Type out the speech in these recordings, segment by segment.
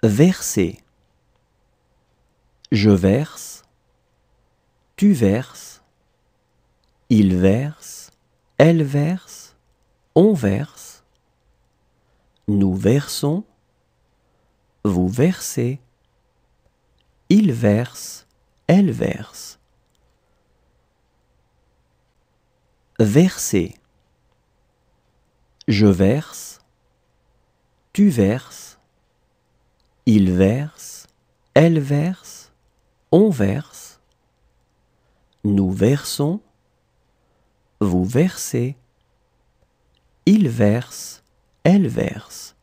Verser. Je verse, tu verses, il verse, elle verse, on verse, nous versons, vous versez, il verse, elle verse. Verser. Je verse, tu verses, il verse, elle verse, on verse, nous versons, vous versez, il verse, elle verse.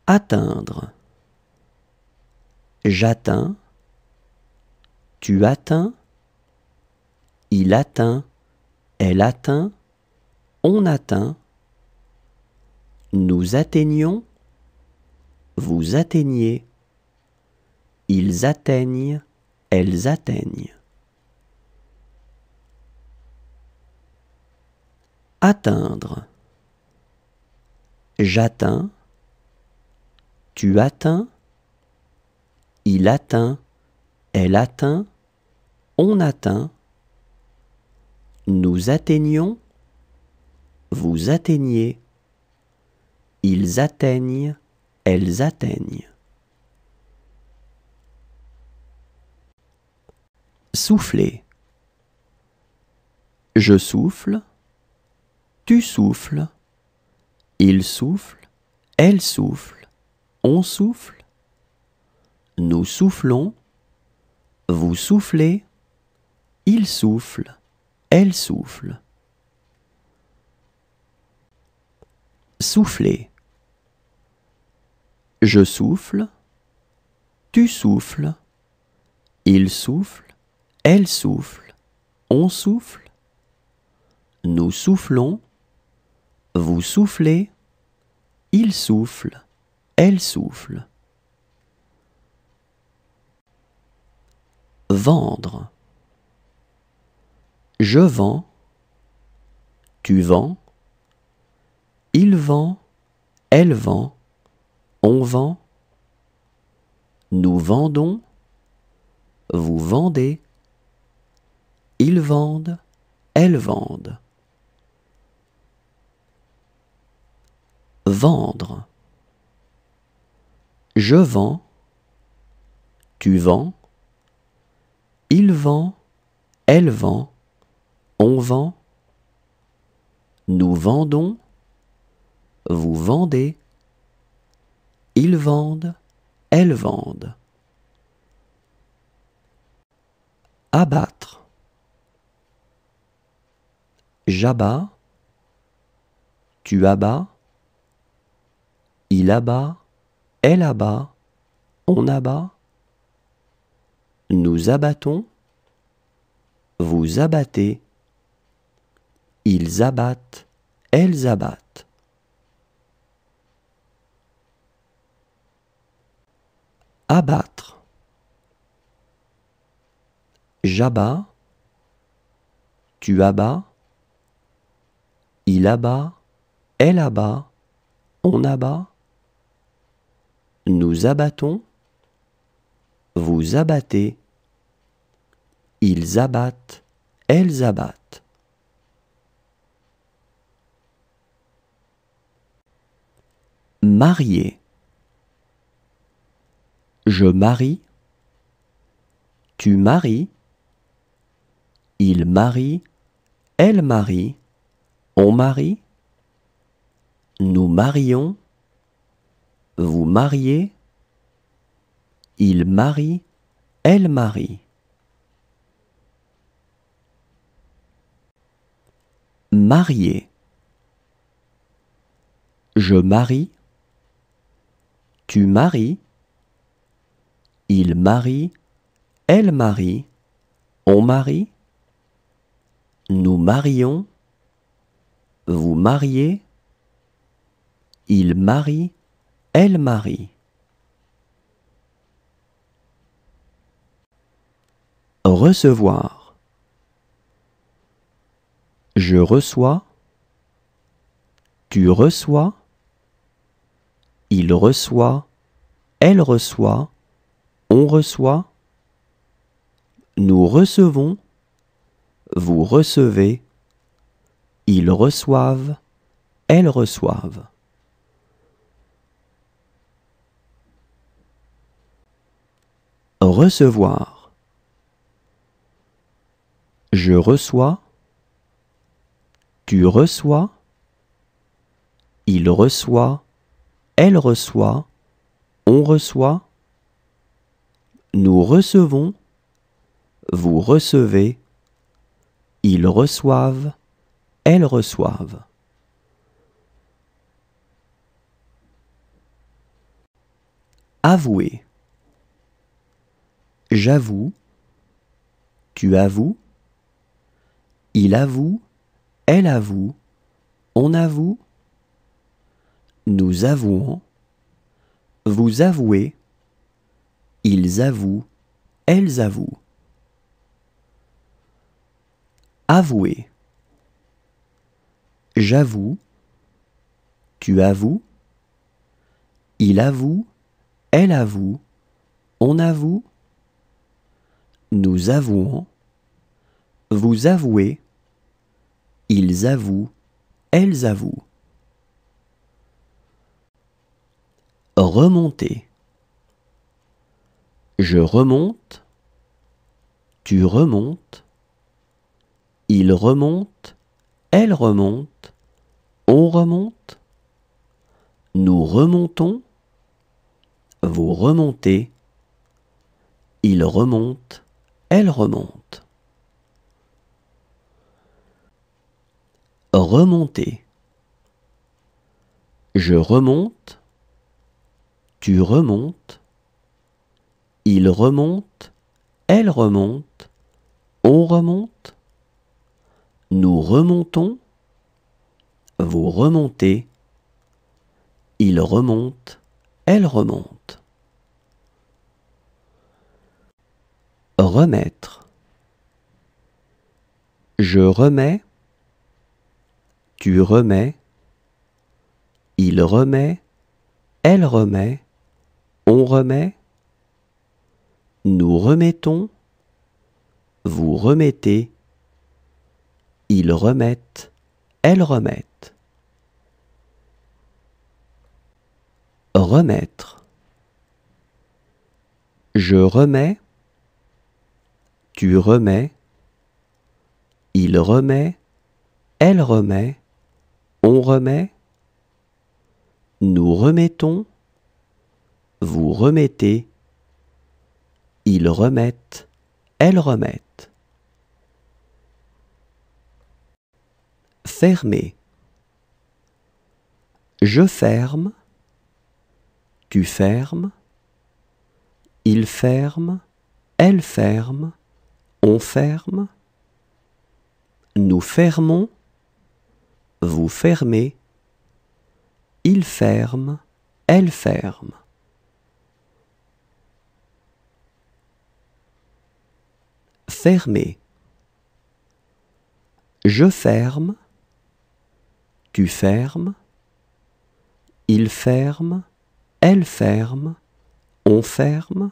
Atteindre. J'atteins, tu atteins, il atteint, elle atteint, on atteint, nous atteignons, vous atteignez, ils atteignent, elles atteignent. Atteindre. J'atteins, tu atteins, il atteint, elle atteint, on atteint, nous atteignons, vous atteignez, ils atteignent, elles atteignent. Souffler. Je souffle, tu souffles, il souffle, elle souffle, on souffle, nous soufflons, vous soufflez, il souffle, elle souffle. Souffler. Je souffle, tu souffles, il souffle, elle souffle, on souffle, nous soufflons, vous soufflez, il souffle, elle souffle. Vendre. Je vends, tu vends, il vend, elle vend, on vend, nous vendons, vous vendez, ils vendent, elles vendent. Vendre. Je vends, tu vends, il vend, elle vend, on vend, nous vendons, vous vendez, ils vendent, elles vendent. Abattre. J'abats, tu abats, il abat, elle abat, on abat, nous abattons, vous abattez, ils abattent, elles abattent. Abattre. J'abats, tu abats, il abat, elle abat, on abat, nous abattons, vous abattez, ils abattent, elles abattent. Marier. Je marie, tu maries, il marie, elle marie, on marie, nous marions, vous mariez, il marie, elle marie. Marier. Je marie, tu maries, il marie, elle marie, on marie, nous marions, vous mariez, il marie, elle marie. Recevoir. Je reçois, tu reçois, il reçoit, elle reçoit, on reçoit, nous recevons, vous recevez, ils reçoivent, elles reçoivent. Recevoir. Je reçois, tu reçois, il reçoit, elle reçoit, on reçoit, nous recevons, vous recevez, ils reçoivent, elles reçoivent. Avouer. J'avoue, tu avoues, il avoue, elle avoue, on avoue, nous avouons, vous avouez, ils avouent, elles avouent. Avouer. J'avoue, tu avoues, il avoue, elle avoue, on avoue, nous avouons, vous avouez, ils avouent, elles avouent. Remonter. Je remonte, tu remontes, il remonte, elle remonte, on remonte, nous remontons, vous remontez, il remonte, elle remonte. Remonter. Je remonte, tu remontes, il remonte, elle remonte, on remonte, nous remontons, vous remontez, il remonte, elle remonte. Remettre. Je remets, tu remets, il remet, elle remet, on remet, nous remettons, vous remettez, ils remettent, elles remettent. Remettre. Je remets, tu remets, il remet, elle remet, on remet, nous remettons, vous remettez, ils remettent, elles remettent. Fermer. Je ferme, tu fermes, il ferme, elle ferme, on ferme, nous fermons, vous fermez, il ferme, elle ferme. Fermer. Je ferme, tu fermes, il ferme, elle ferme, on ferme,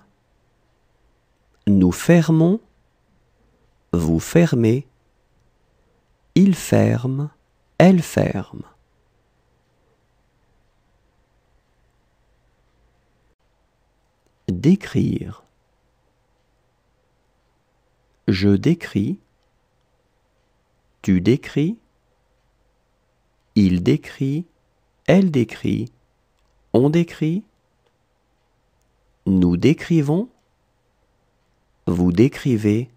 nous fermons, vous fermez, il ferme, elle ferme. Décrire. Je décris, tu décris, il décrit, elle décrit, on décrit, nous décrivons, vous décrivez,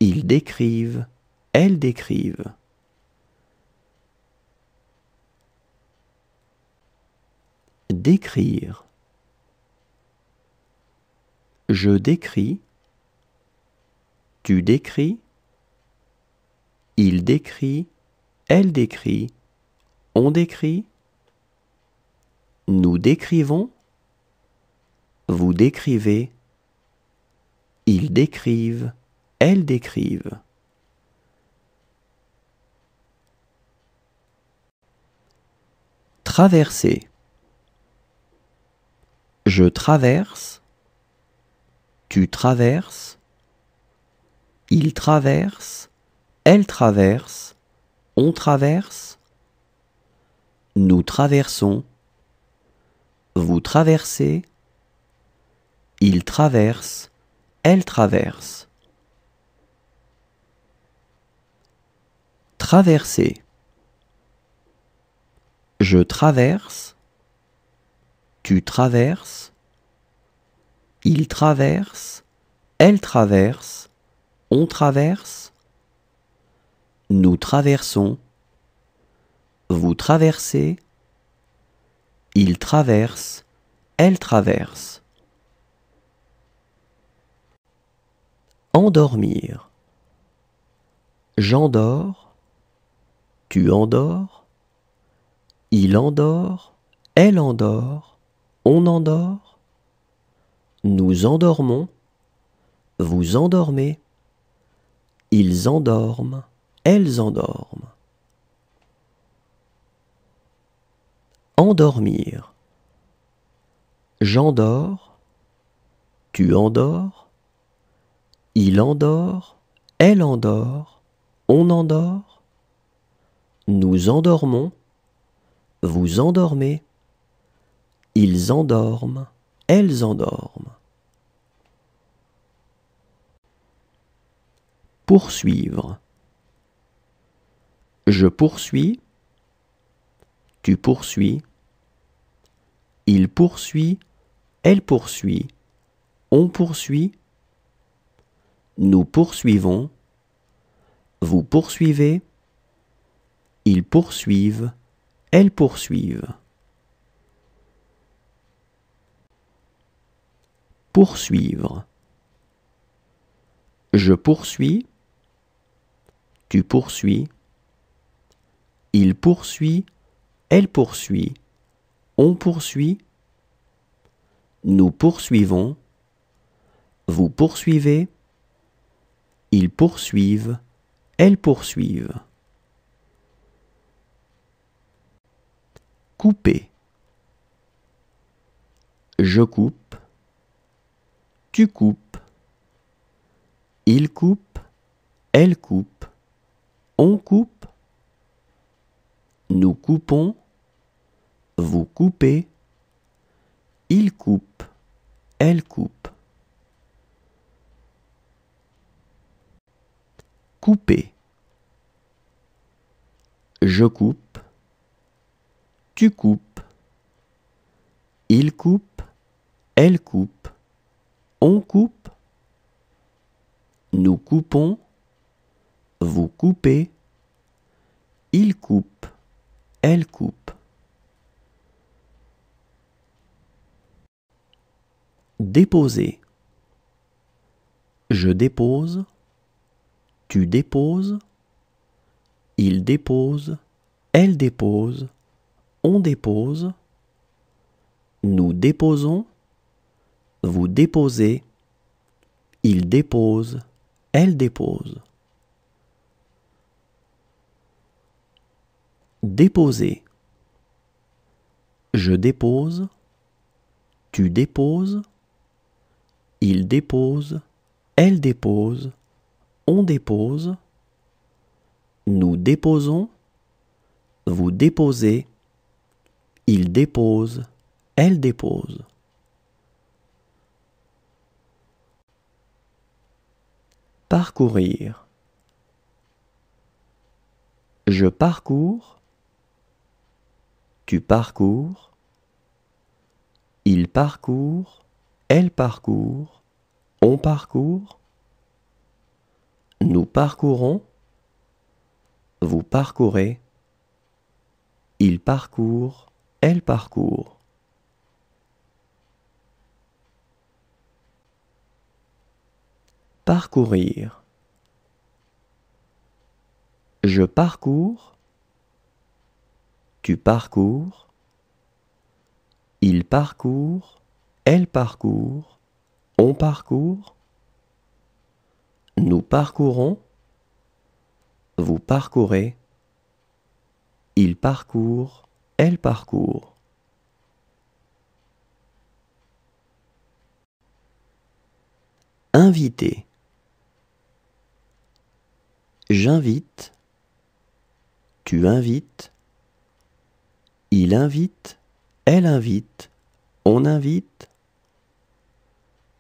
ils décrivent, elles décrivent. Décrire. Je décris, tu décris, il décrit, elle décrit, on décrit, nous décrivons, vous décrivez, ils décrivent, elles décrivent. Traverser. Je traverse, tu traverses, il traverse, elle traverse, on traverse, nous traversons, vous traversez, il traverse, elle traverse. Traverser. Je traverse, tu traverses, il traverse, elle traverse, on traverse, nous traversons, vous traversez, il traverse, elle traverse. Endormir. J'endors, tu endors, il endort, elle endort, on endort, nous endormons, vous endormez, ils endorment, elles endorment. Endormir. J'endors, tu endors, il endort, elle endort, on endort, nous endormons, vous endormez, ils endorment, elles endorment. Poursuivre. Je poursuis, tu poursuis, il poursuit, elle poursuit, on poursuit, nous poursuivons, vous poursuivez, ils poursuivent, elles poursuivent. Poursuivre. Je poursuis, tu poursuis, il poursuit, elle poursuit, on poursuit, nous poursuivons, vous poursuivez, ils poursuivent, elles poursuivent. Couper. Je coupe, tu coupes, il coupe, elle coupe, on coupe, nous coupons, vous coupez, il coupe, elle coupe. Couper. Je coupe, tu coupes, il coupe, elle coupe, on coupe, nous coupons, vous coupez, il coupe, elle coupe. Déposer. Je dépose, tu déposes, il dépose, elle dépose, on dépose, nous déposons, vous déposez, il dépose, elle dépose. Déposer. Je dépose, tu déposes, il dépose, elle dépose, on dépose, nous déposons, vous déposez, il dépose, elle dépose. Parcourir. Je parcours, tu parcours, il parcourt, elle parcourt, on parcourt, nous parcourons, vous parcourez, il parcourt, elle parcourt. Parcourir. Je parcours, tu parcours, il parcourt, elle parcourt, on parcourt, nous parcourons, vous parcourez, il parcourt, elle parcourt. Inviter. J'invite. Tu invites. Il invite. Elle invite. On invite.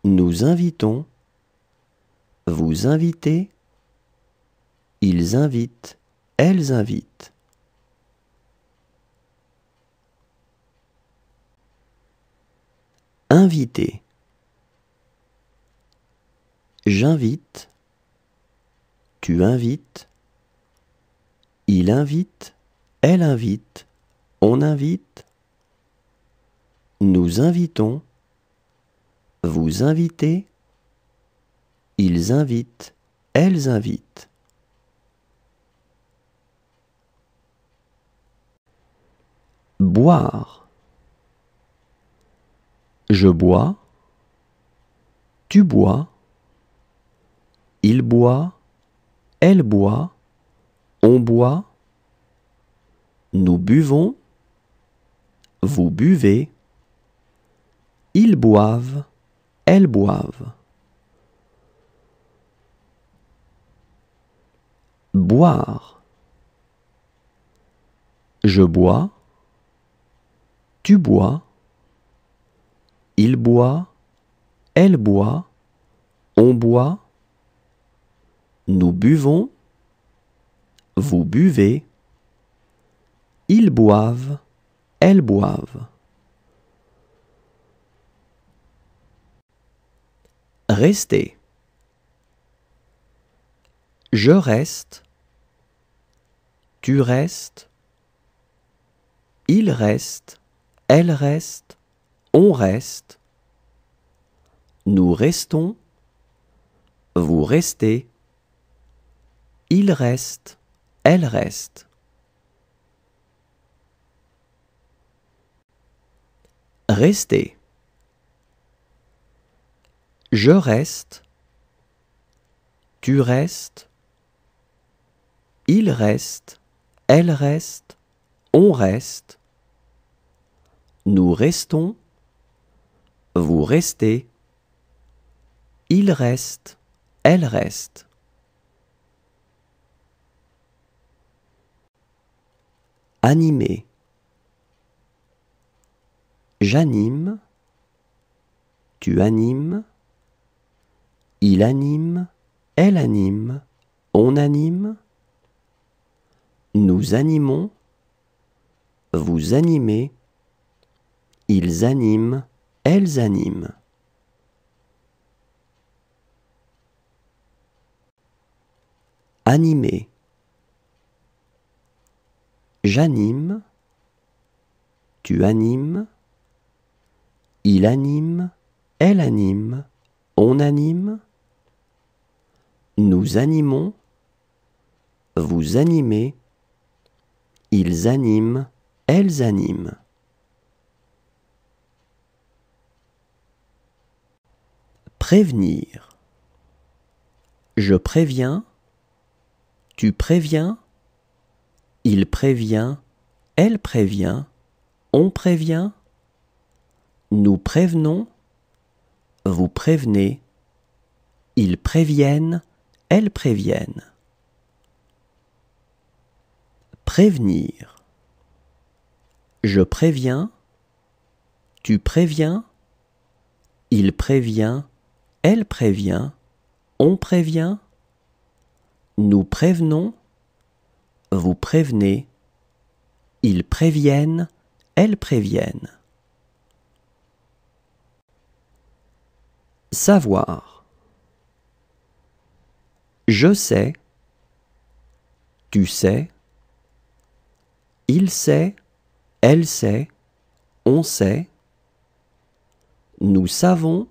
Nous invitons. Vous invitez. Ils invitent. Elles invitent. Inviter. J'invite. Tu invites. Il invite. Elle invite. On invite. Nous invitons. Vous invitez. Ils invitent. Elles invitent. Boire. Je bois. Tu bois. Il boit. Elle boit. On boit. Nous buvons. Vous buvez. Ils boivent. Elles boivent. Boire. Je bois. Tu bois. Il boit. Elle boit. On boit. Nous buvons. Vous buvez. Ils boivent. Elles boivent. Rester. Je reste. Tu restes. Il reste. Elle reste. On reste. Nous restons. Vous restez. Il reste. Elle reste. Rester. Je reste. Tu restes. Il reste. Elle reste. On reste. Nous restons. Vous restez. Il reste. Elle reste. Animer. J'anime. Tu animes. Il anime. Elle anime. On anime. Nous animons. Vous animez. Ils animent. Elles animent. Animer. J'anime. Tu animes. Il anime. Elle anime. On anime. Nous animons. Vous animez. Ils animent. Elles animent. Prévenir. Je préviens. Tu préviens. Il prévient. Elle prévient. On prévient. Nous prévenons. Vous prévenez. Ils préviennent. Elles préviennent. Prévenir. Je préviens. Tu préviens. Il prévient. Elle prévient. On prévient. Nous prévenons. Vous prévenez. Ils préviennent. Elles préviennent. Savoir. Je sais. Tu sais. Il sait. Elle sait. On sait. Nous savons.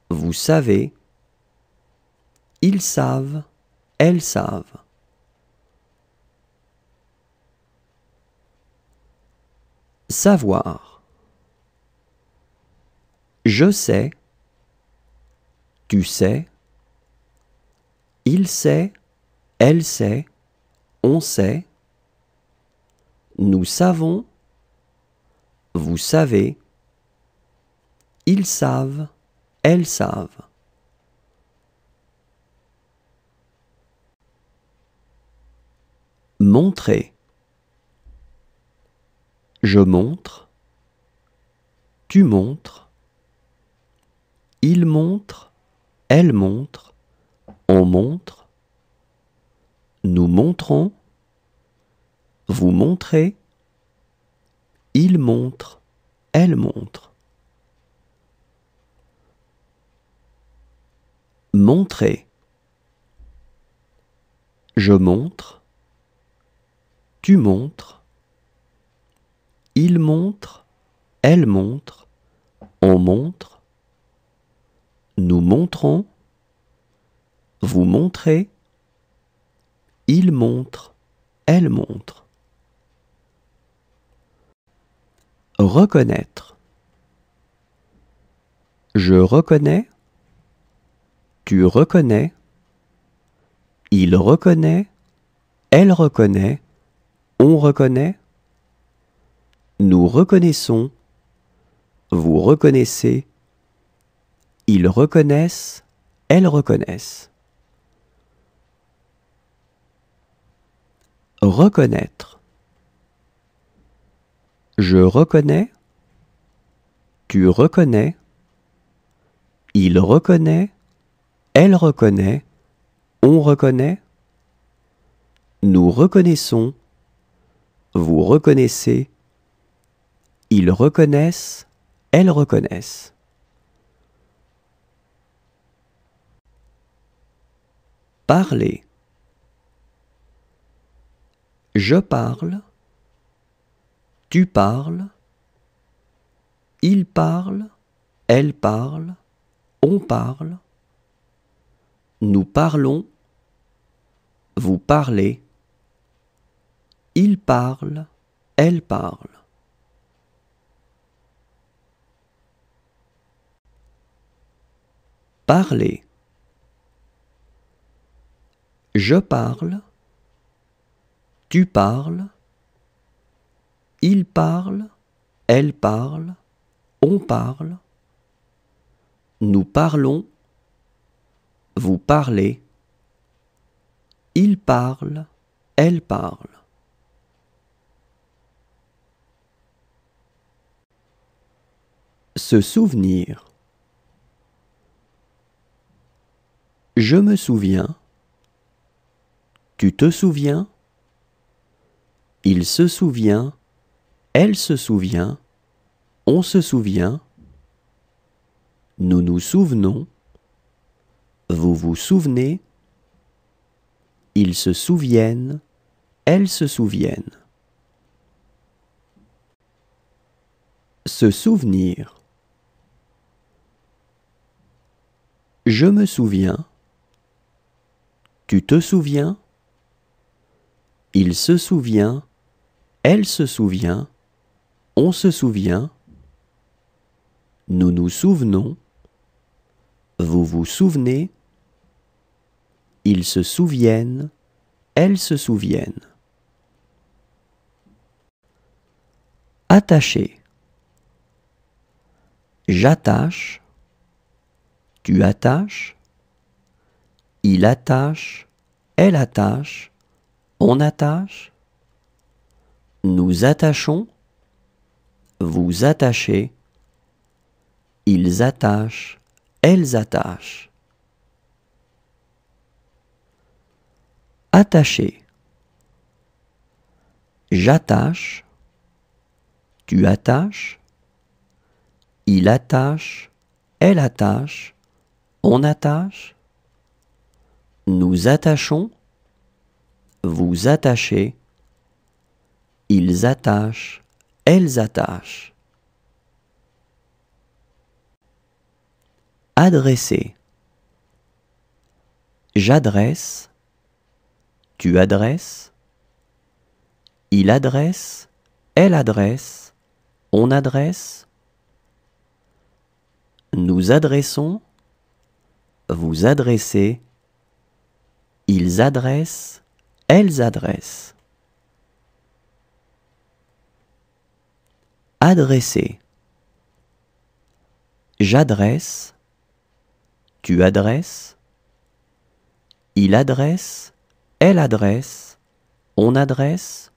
Vous savez. Ils savent. Elles savent. Savoir. Je sais. Tu sais. Il sait. Elle sait. On sait. Nous savons. Vous savez. Ils savent. Elles savent. Montrer. Je montre. Tu montres. Il montre. Elle montre. On montre. Nous montrons. Vous montrez. Il montre. Elle montre. Montrer. Je montre. Tu montres. Il montre. Elle montre. On montre. Nous montrons. Vous montrez. Il montre. Elle montre. Reconnaître. Je reconnais. Tu reconnais. Il reconnaît. Elle reconnaît. On reconnaît. Nous reconnaissons. Vous reconnaissez. Ils reconnaissent. Elles reconnaissent. Reconnaître. Je reconnais. Tu reconnais. Il reconnaît. Elle reconnaît. On reconnaît. Nous reconnaissons. Vous reconnaissez. Ils reconnaissent. Elles reconnaissent. Parler. Je parle. Tu parles. Il parle. Elle parle. On parle. Nous parlons. Vous parlez. Il parle. Elle parle. Parler. Je parle. Tu parles. Il parle. Elle parle. On parle. Nous parlons. Vous parlez. Il parle. Elle parle. Se souvenir. Je me souviens. Tu te souviens. Il se souvient. Elle se souvient. On se souvient. Nous nous souvenons. Vous vous souvenez. Ils se souviennent. Elles se souviennent. Se souvenir. Je me souviens. Tu te souviens. Il se souvient. Elle se souvient. On se souvient. Nous nous souvenons. Vous vous souvenez. Ils se souviennent. Elles se souviennent. Attacher. J'attache. Tu attaches. Il attache. Elle attache. On attache. Nous attachons. Vous attachez. Ils attachent. Elles attachent. Attacher. J'attache. Tu attaches. Il attache. Elle attache. On attache. Nous attachons. Vous attachez. Ils attachent. Elles attachent. Adresser. J'adresse. Tu adresses. Il adresse. Elle adresse. On adresse. Nous adressons. Vous adressez. Ils adressent. Elles adressent. Adresser. J'adresse. Tu adresses. Il adresse. Elle adresse. on adresse,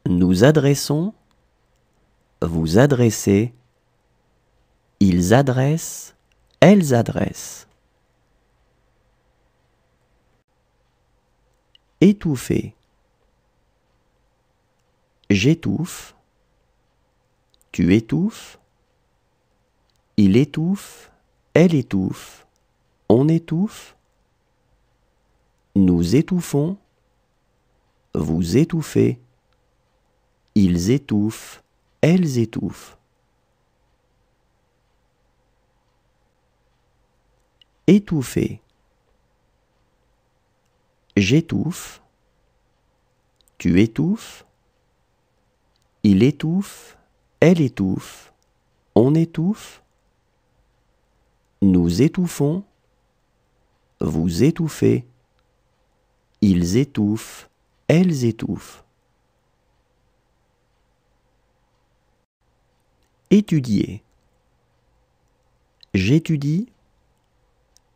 nous adressons, vous adressez, ils adressent, elles adressent. Étouffer. J'étouffe, tu étouffes, il étouffe, elle étouffe, on étouffe, nous étouffons, vous étouffez, ils étouffent, elles étouffent. Étouffer. J'étouffe, tu étouffes, il étouffe, elle étouffe, on étouffe, nous étouffons, vous étouffez, ils étouffent, elles étouffent. Étudier. J'étudie,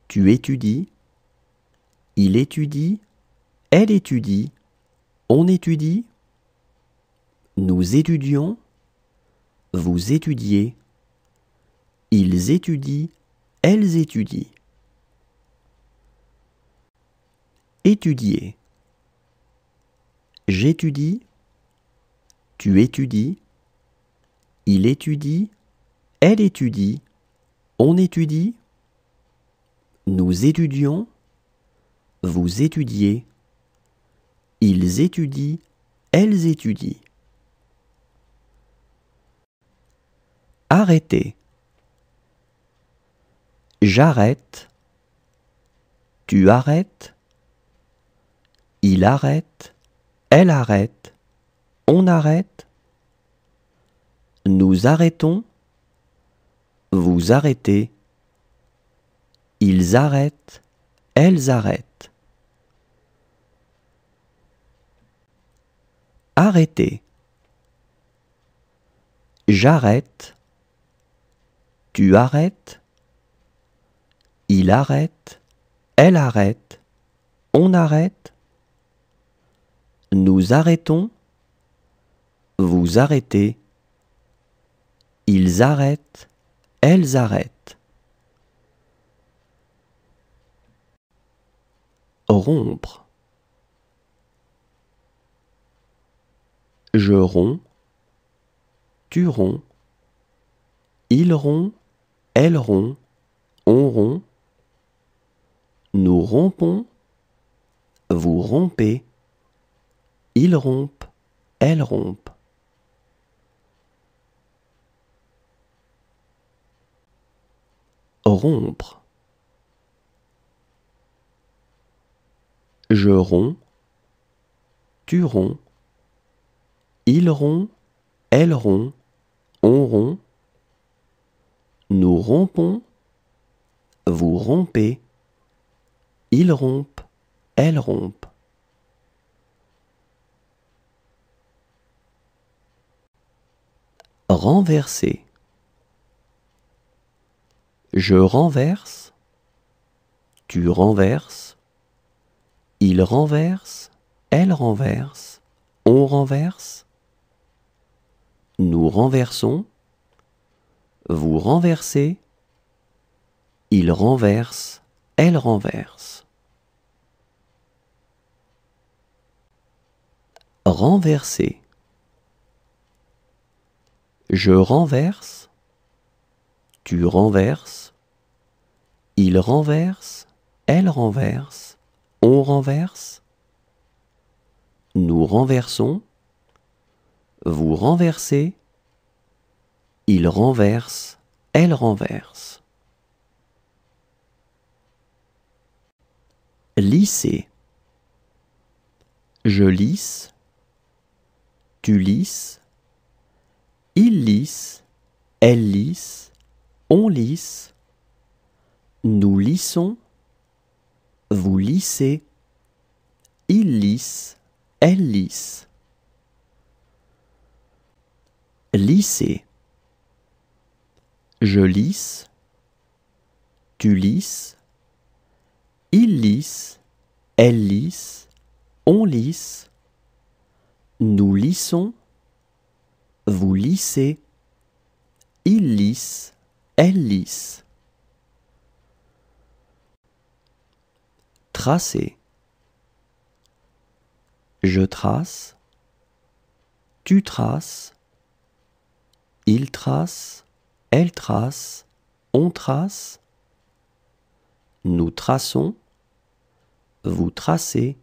tu étudies, il étudie, elle étudie, on étudie, nous étudions, vous étudiez, ils étudient, elles étudient. Étudier. J'étudie, tu étudies, il étudie, elle étudie, on étudie, nous étudions, vous étudiez, ils étudient, elles étudient. Arrêter. J'arrête, tu arrêtes, il arrête, elle arrête, on arrête, nous arrêtons, vous arrêtez, ils arrêtent, elles arrêtent. Arrêter. J'arrête, tu arrêtes, il arrête, elle arrête, on arrête, nous arrêtons, vous arrêtez, ils arrêtent, elles arrêtent. Rompre. Je romps, tu romps, il rompt, elle rompt, on rompt, nous rompons, vous rompez, ils rompent, elles rompent. Rompre. Je romps, tu romps, il rompt, elle rompt, on rompt, nous rompons, vous rompez, ils rompent, elles rompent. Renverser. Je renverse, tu renverses, il renverse, elle renverse, on renverse, nous renversons, vous renversez, il renverse, elle renverse. Renverser. Je renverse, tu renverses, il renverse, elle renverse, on renverse, nous renversons, vous renversez, il renverse, elle renverse. Lisser. Je lisse, tu lisses, il lisse, elle lisse, on lisse, nous lissons, vous lissez, il lisse, elle lisse. Lisser. Je lisse, tu lisses, il lisse, elle lisse, on lisse, nous lissons, vous lissez, il lisse, elle lisse. Tracer. Je trace, tu traces, il trace, elle trace, on trace, nous traçons, vous tracez,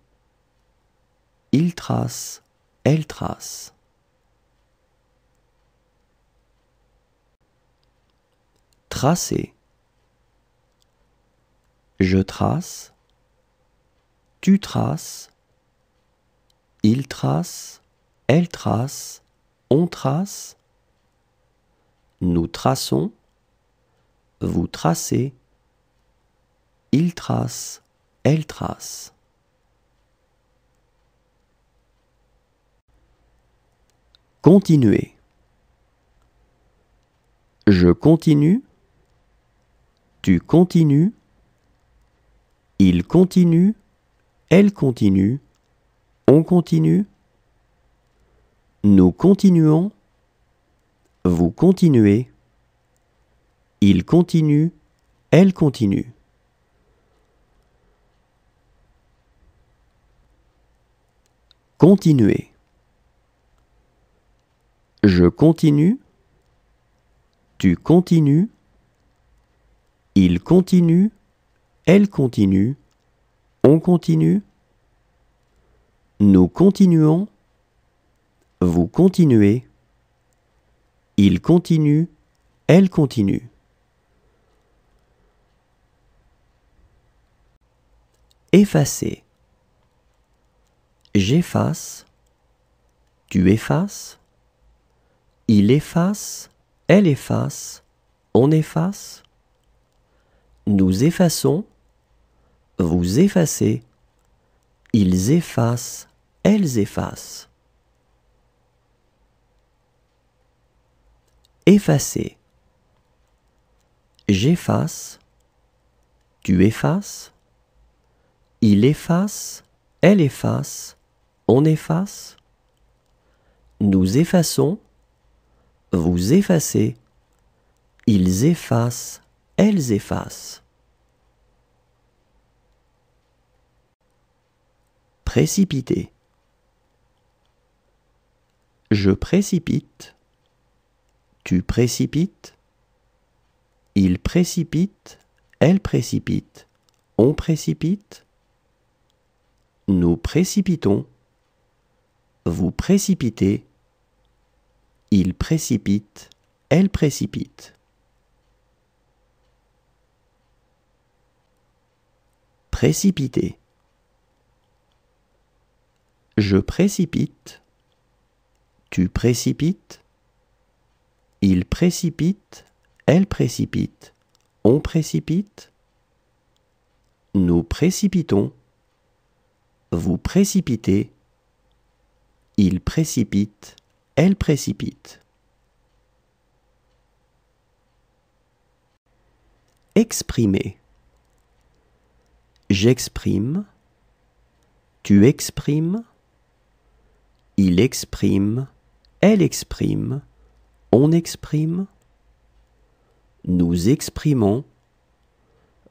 il trace, elle trace. Tracer. Je trace, tu traces, il trace, elle trace, on trace, nous traçons, vous tracez, il trace, elle trace. Continuer. Je continue, tu continues, il continue, elle continue, on continue, nous continuons, vous continuez, il continue, elle continue. Continuer. Je continue, tu continues, il continue, elle continue, on continue, nous continuons, vous continuez, il continue, elle continue. Effacer. J'efface, tu effaces, il efface, elle efface, on efface, nous effaçons, vous effacez, ils effacent, elles effacent. Effacer. J'efface, tu effaces, il efface, elle efface, on efface, nous effaçons, vous effacez, ils effacent, elles effacent. Précipiter. Je précipite, tu précipites, il précipite, elle précipite, on précipite, nous précipitons, vous précipitez, il précipite, elle précipite. Précipiter. Je précipite, tu précipites, il précipite, elle précipite, on précipite, nous précipitons, vous précipitez, il précipite, elle précipite. Exprimer. J'exprime, tu exprimes, il exprime, elle exprime, on exprime, nous exprimons,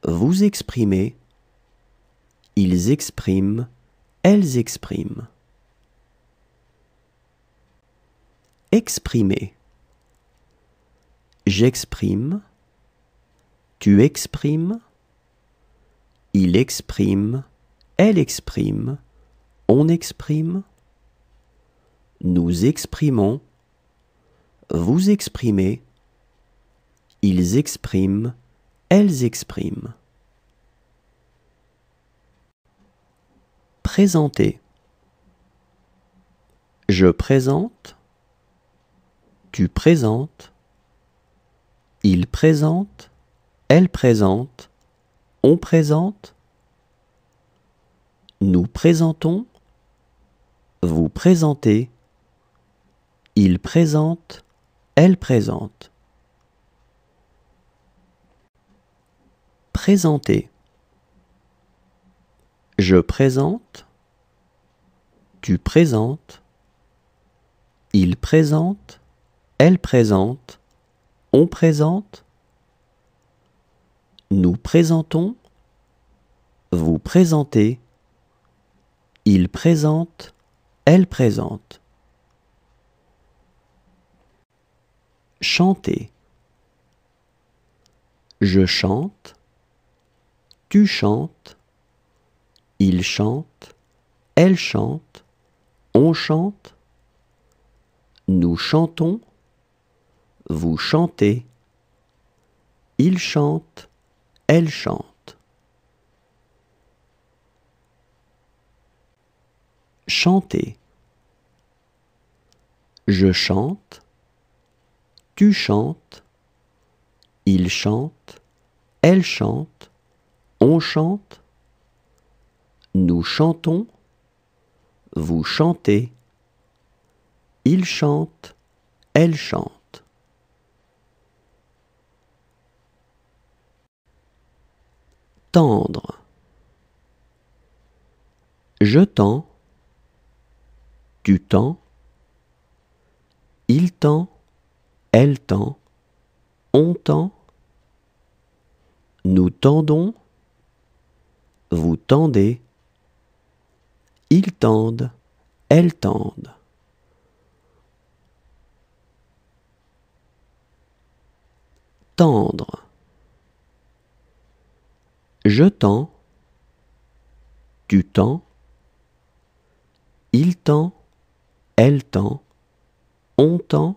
vous exprimez, ils expriment, elles expriment. Exprimer. J'exprime, tu exprimes, il exprime, elle exprime, on exprime, nous exprimons, vous exprimez, ils expriment, elles expriment. Présenter. Je présente, tu présentes, il présente, elle présente, on présente, nous présentons, vous présentez, il présente, elle présente. Présenter. Je présente, Tu présentes, il présente, elle présente, on présente, nous présentons, vous présentez, il présente, elle présente. Chanter. Je chante, tu chantes, il chante, elle chante, on chante, nous chantons, vous chantez, il chante, elle chante. Chanter. Je chante, tu chantes, il chante, elle chante, on chante, nous chantons, vous chantez, il chante, elle chante. Tendre. Je tends, tu tends, il tend, elle tend, on tend, nous tendons, vous tendez, ils tendent, elles tendent. Tendre. Je tends, tu tends, il tend, elle tend, on tend,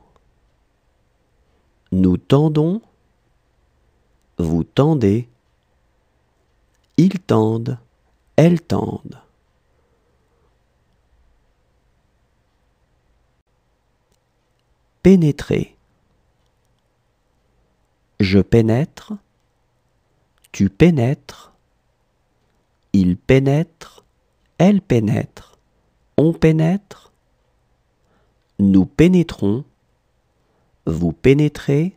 nous tendons, vous tendez, ils tendent, elles tendent. Pénétrer. Je pénètre, tu pénètres, il pénètre, elle pénètre, on pénètre, nous pénétrons, vous pénétrez,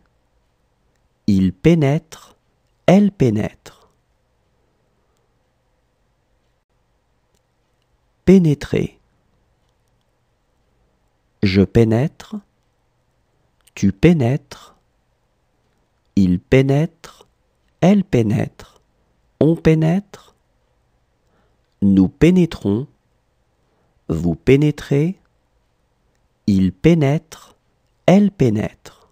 il pénètre, elle pénètre. Pénétrer. Je pénètre, tu pénètres, il pénètre, elle pénètre, on pénètre, nous pénétrons, vous pénétrez, il pénètre, elle pénètre.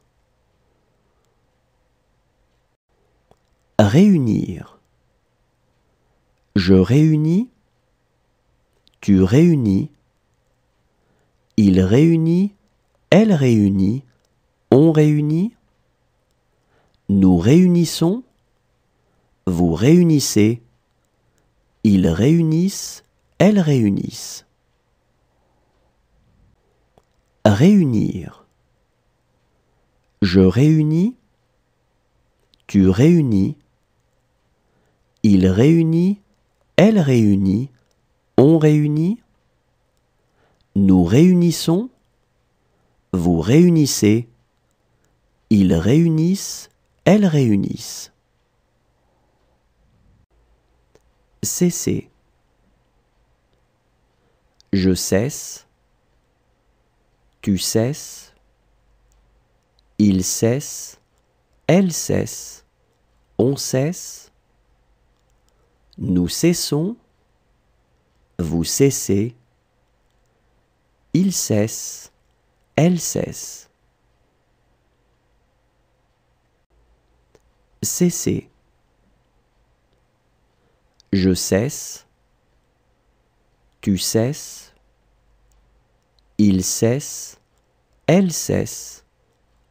Réunir. Je réunis, tu réunis, il réunit, elle réunit, on réunit, nous réunissons, vous réunissez, ils réunissent, elles réunissent. Réunir. Je réunis, tu réunis, il réunit, elle réunit, on réunit, nous réunissons, vous réunissez, ils réunissent, elles réunissent. Cesser. Je cesse, tu cesses, il cesse, elle cesse, on cesse, nous cessons, vous cessez, il cesse, elle cesse. Cesser. Je cesse, tu cesses, il cesse, elle cesse,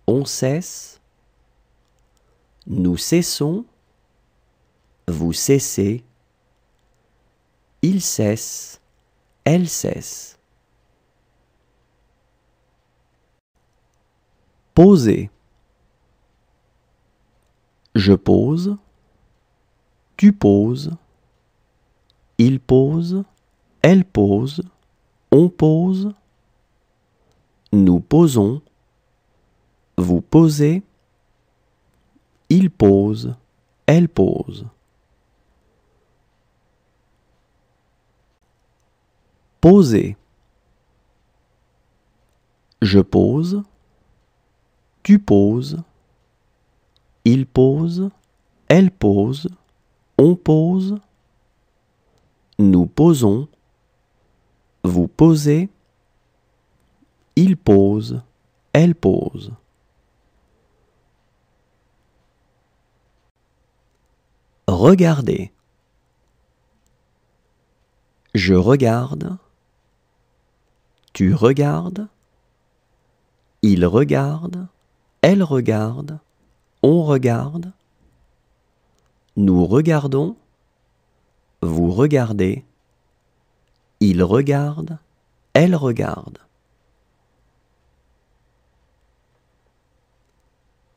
on cesse, nous cessons, vous cessez, il cesse, elle cesse. Poser. Je pose, tu poses, il pose, elle pose, on pose, nous posons, vous posez, il pose, elle pose. Poser. Je pose, tu poses, il pose, elle pose, on pose, nous posons, vous posez, il pose, elle pose. Regardez. Je regarde, tu regardes, il regarde, elle regarde, on regarde, nous regardons, vous regardez, il regarde, elle regarde.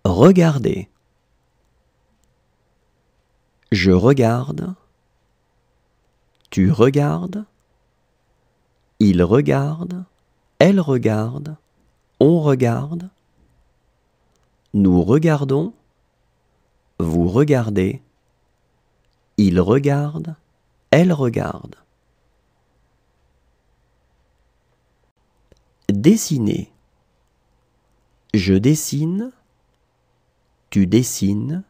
Regardez. Je regarde, tu regardes, il regarde, elle regarde, on regarde, nous regardons, vous regardez, il regarde, elle regarde. Dessiner. Je dessine, tu dessines,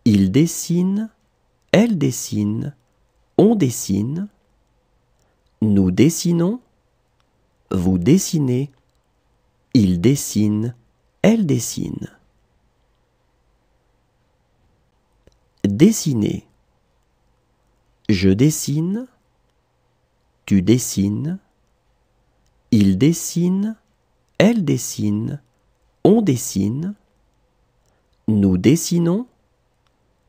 il dessine, elle dessine, on dessine, nous dessinons, vous dessinez, il dessine, elle dessine. Dessiner. Je dessine, tu dessines, il dessine, elle dessine, on dessine, nous dessinons,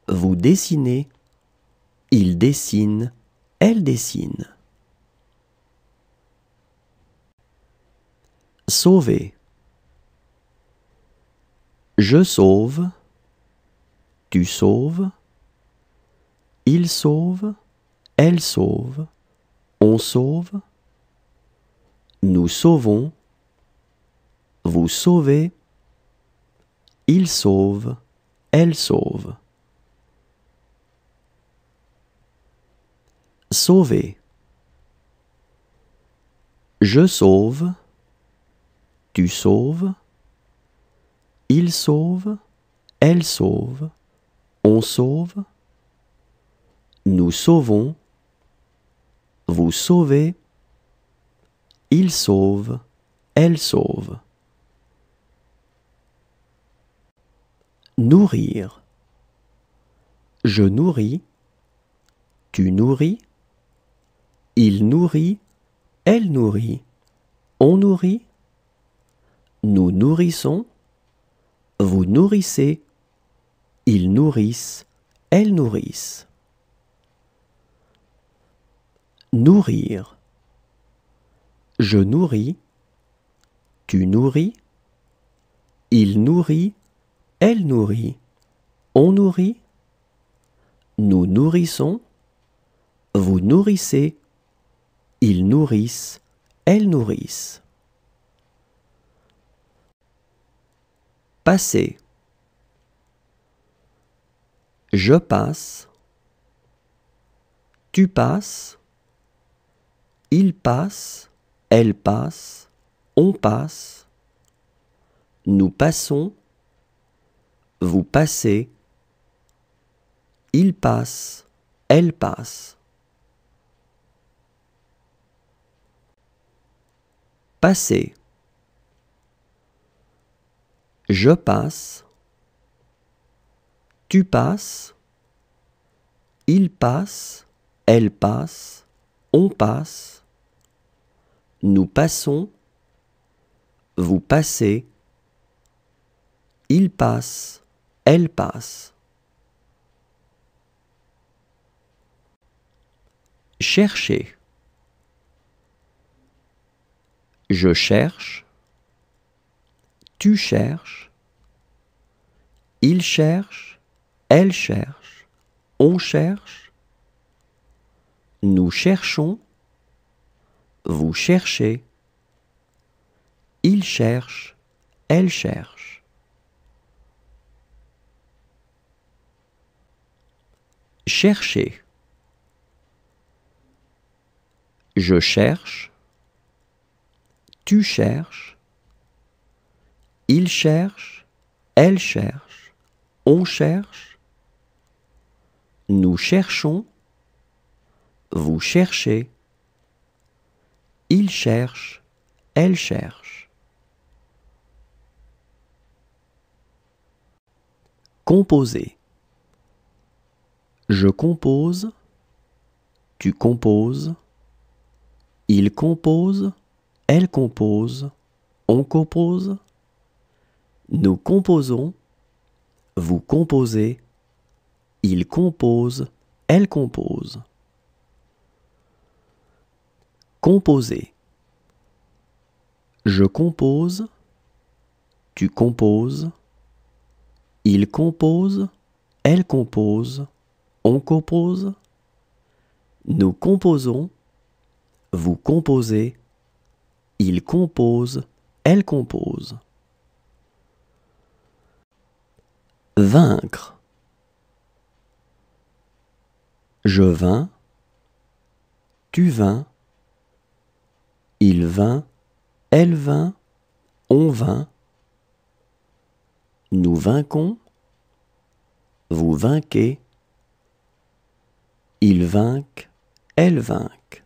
vous dessinez, il dessine, elle dessine. Sauver. Je sauve, tu sauves, il sauve, elle sauve, on sauve, nous sauvons, vous sauvez, il sauve, elle sauve. Sauver. Je sauve, tu sauves, il sauve, elle sauve, on sauve, nous sauvons, vous sauvez, il sauve, elle sauve. Nourrir. Je nourris, tu nourris, il nourrit, elle nourrit, on nourrit, nous nourrissons, vous nourrissez, ils nourrissent, elles nourrissent. Nourrir. Je nourris, tu nourris, il nourrit, elle nourrit, on nourrit, nous nourrissons, vous nourrissez, ils nourrissent, elles nourrissent. Passer. Je passe, tu passes, il passe, elle passe, on passe, nous passons, vous passez, il passe, elle passe. Passer. Je passe, tu passes, il passe, elle passe, on passe, nous passons, vous passez, il passe, elle passe. Chercher. Je cherche, tu cherches, il cherche, elle cherche, on cherche, nous cherchons, vous cherchez, il cherche, elle cherche. Chercher. Je cherche, tu cherches, Il cherche, elle cherche, on cherche. Nous cherchons, vous cherchez. Il cherche, elle cherche. Composer. Je compose, tu composes. Il compose, elle compose, on compose. Nous composons, vous composez. Il compose, elle compose. Composer. Je compose, tu composes. Il compose, elle compose, on compose. Nous composons, vous composez. Il compose, elle compose. Vaincre. Je vins, tu vins. Il vint, elle vint, on vint. Nous vainquons, vous vainquez. Il vainque, elle vainque.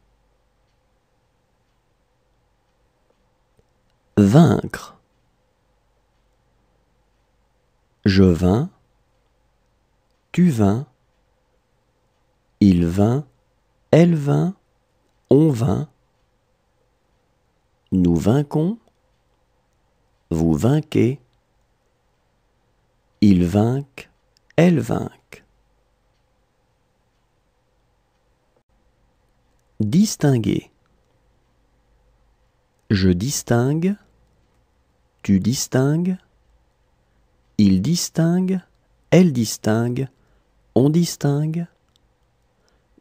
Vaincre. Je vins, tu vins. Il vint, elle vint, on vint. Nous vainquons, vous vainquez. Il vainque, elle vainque. Distinguer. Je distingue, tu distingues. Il distingue, elle distingue, on distingue.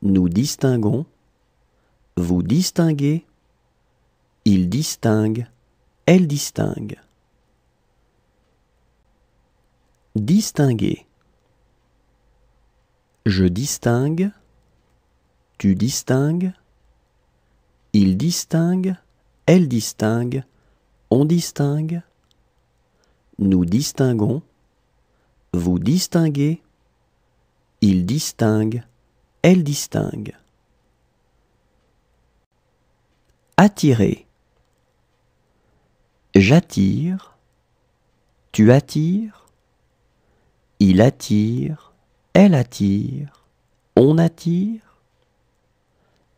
Nous distinguons, vous distinguez. Il distingue, elle distingue. Distinguer. Je distingue, tu distingues. Il distingue, elle distingue, on distingue. Nous distinguons, vous distinguez. Il distingue, elle distingue. Attirer. J'attire, tu attires. Il attire, elle attire, on attire.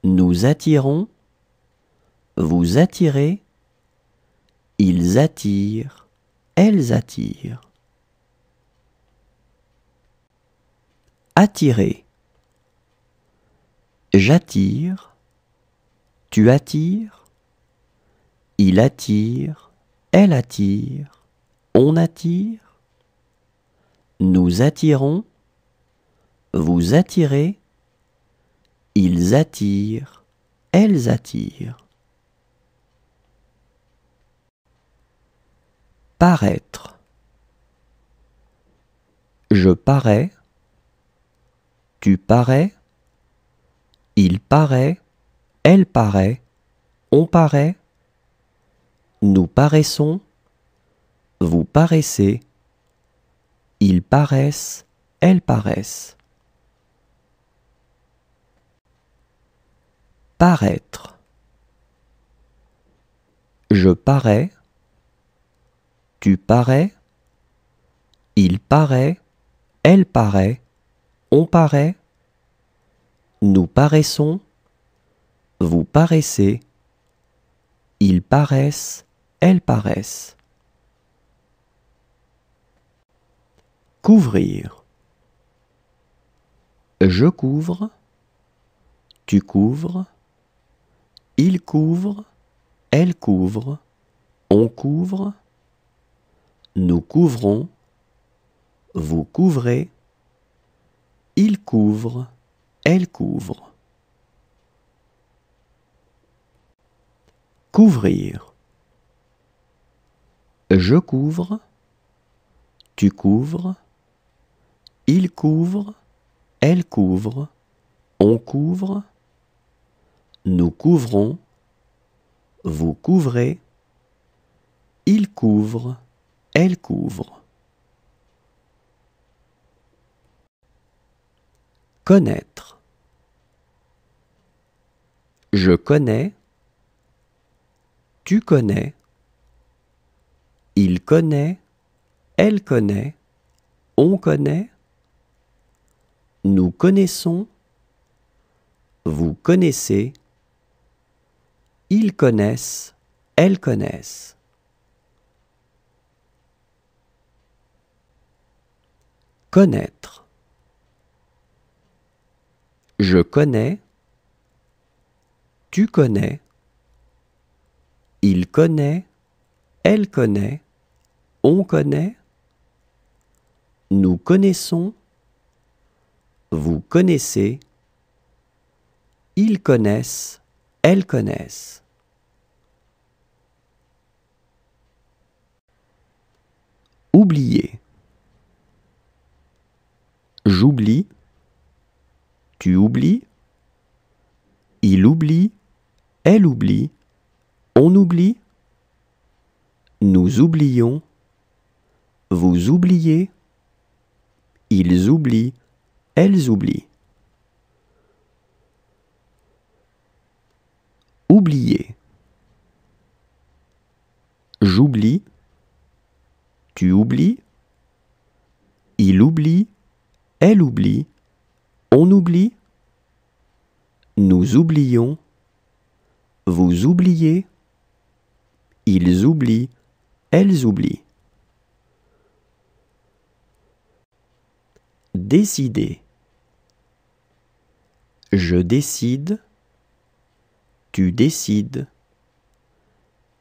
Nous attirons, vous attirez. Ils attirent, elles attirent. Attirer. J'attire, tu attires. Il attire, elle attire, on attire. Nous attirons, vous attirez. Ils attirent, elles attirent. Paraître. Je parais, tu parais. Il paraît, elle paraît, on paraît. Nous paraissons, vous paraissez. Ils paraissent, elles paraissent. Paraître. Je parais, tu parais. Il paraît, elle paraît, on paraît. Nous paraissons, vous paraissez. Ils paraissent, elles paraissent. Couvrir. Je couvre, tu couvres. Il couvre, elle couvre, on couvre. Nous couvrons, vous couvrez. Il couvre, elle couvre. Couvrir. Je couvre, tu couvres. Il couvre, elle couvre, on couvre. Nous couvrons, vous couvrez. Il couvre, elle couvre. Connaître. Je connais, tu connais, il connaît, elle connaît, on connaît, nous connaissons, vous connaissez, ils connaissent, elles connaissent. Connaître. Je connais, tu connais, il connaît, elle connaît, on connaît, nous connaissons, vous connaissez, ils connaissent, elles connaissent. Oublier. J'oublie, tu oublies, il oublie, elle oublie, on oublie, nous oublions, vous oubliez, ils oublient, elles oublient. Oublier. J'oublie, tu oublies, il oublie, elle oublie, on oublie, nous oublions, vous oubliez, ils oublient, elles oublient. Décider. Je décide, tu décides,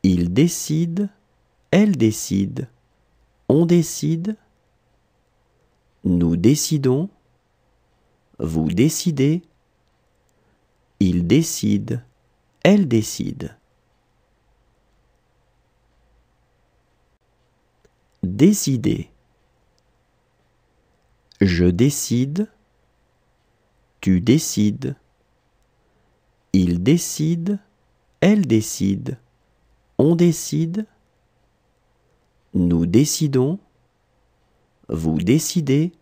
il décide, elle décide, on décide, nous décidons, vous décidez, il décide, elle décide. Décider. Je décide, tu décides, il décide, elle décide, on décide, nous décidons, vous décidez,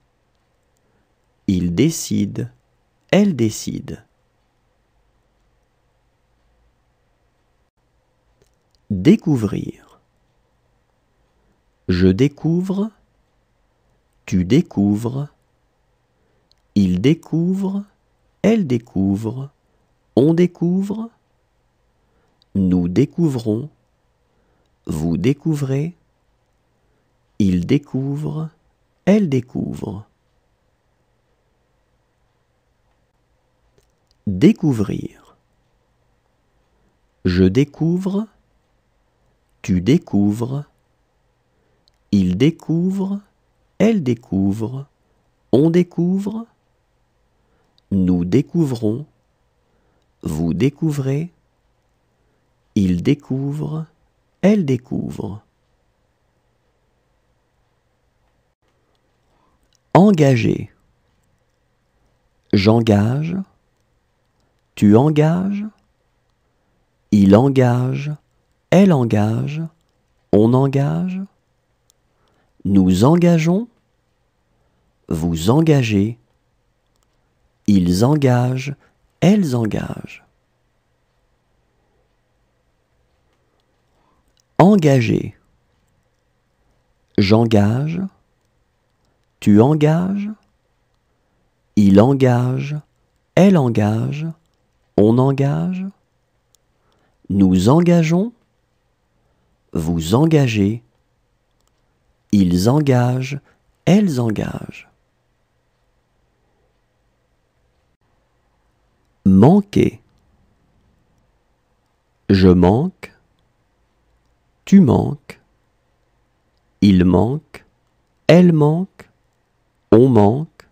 il décide, elle décide. Découvrir. Je découvre, tu découvres, il découvre, elle découvre, on découvre, nous découvrons, vous découvrez, il découvre, elle découvre. Découvrir. Je découvre, tu découvres, il découvre, elle découvre, on découvre, nous découvrons, vous découvrez, il découvre, elle découvre. Engager. J'engage, tu engages, il engage, elle engage, on engage, nous engageons, vous engagez, ils engagent, elles engagent. Engager. J'engage, tu engages, il engage, elle engage, on engage, nous engageons, vous engagez, ils engagent, elles engagent. Manquer. Je manque, tu manques, il manque, elle manque, on manque,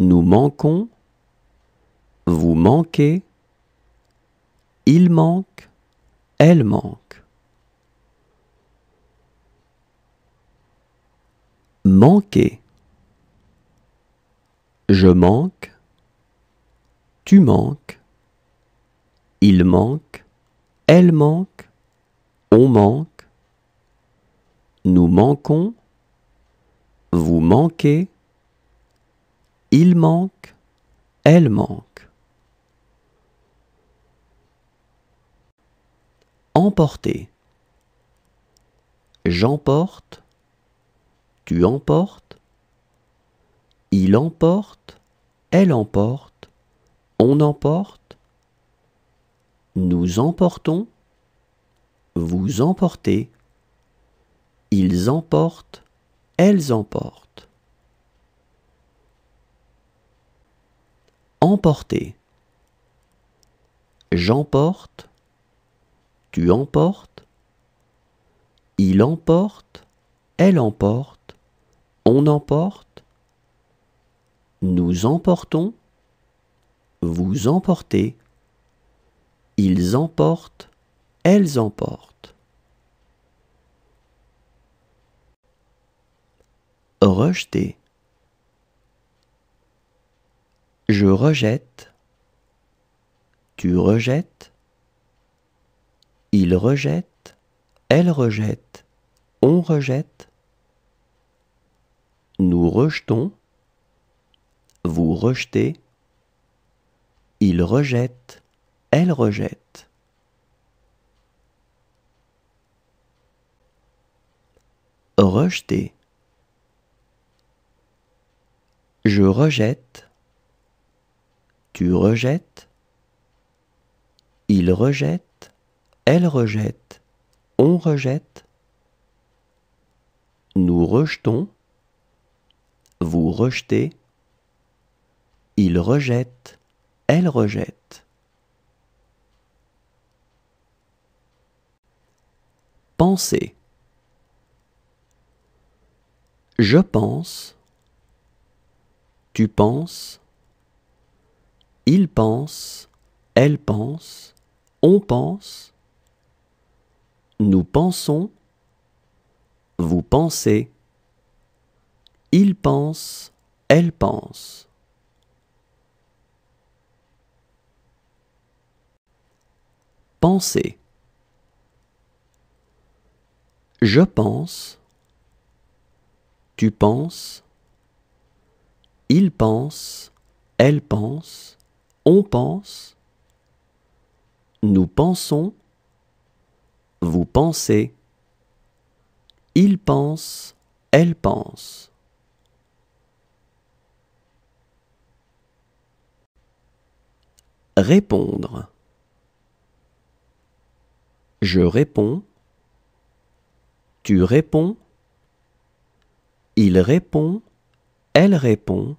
nous manquons, vous manquez, il manque, elle manque. Manquer. Je manque, tu manques, il manque, elle manque, on manque, Nous manquons, vous manquez, il manque, elle manque. Emporter. J'emporte, tu emportes, il emporte, elle emporte, on emporte, nous emportons, vous emportez, ils emportent, elles emportent. Emporter. J'emporte, tu emportes, il emporte, elle emporte, on emporte, nous emportons, vous emportez, ils emportent, elles emportent. Rejeter. Je rejette, tu rejettes, il rejette, elle rejette, on rejette, nous rejetons, vous rejetez, il rejette, elle rejette. Rejeter. Je rejette, tu rejettes, il rejette, elle rejette, on rejette, nous rejetons, vous rejetez, il rejette, elle rejette. Penser. Je pense, tu penses, il pense, elle pense, on pense, nous pensons, vous pensez, il pense, elle pense. Penser. Je pense, tu penses, il pense, elle pense, on pense, nous pensons, vous pensez, il pense, elle pense. Répondre. Je réponds, tu réponds, il répond, elle répond,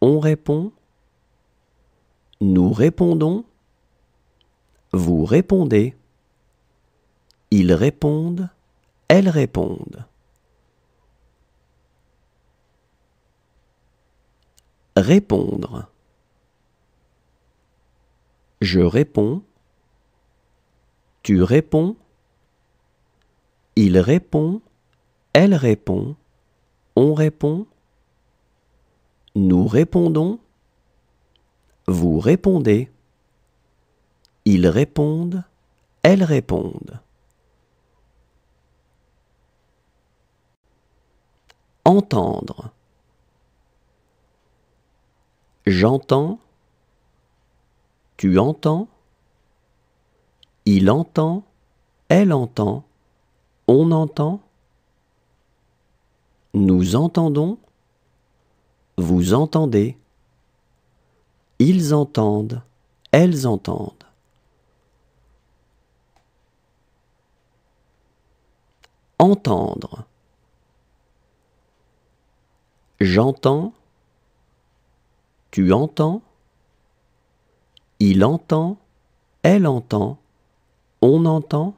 on répond, nous répondons, vous répondez, ils répondent, elles répondent. Répondre. Je réponds, tu réponds, il répond, elle répond, on répond, nous répondons, vous répondez, ils répondent, elles répondent. Entendre. J'entends, tu entends, il entend, elle entend, on entend, nous entendons, vous entendez, ils entendent, elles entendent. Entendre. J'entends, tu entends, il entend, elle entend, on entend,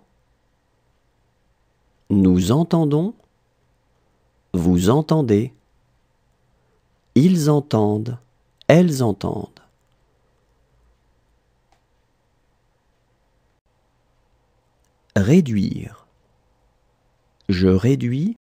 nous entendons, vous entendez, ils entendent, elles entendent. Réduire. Je réduis,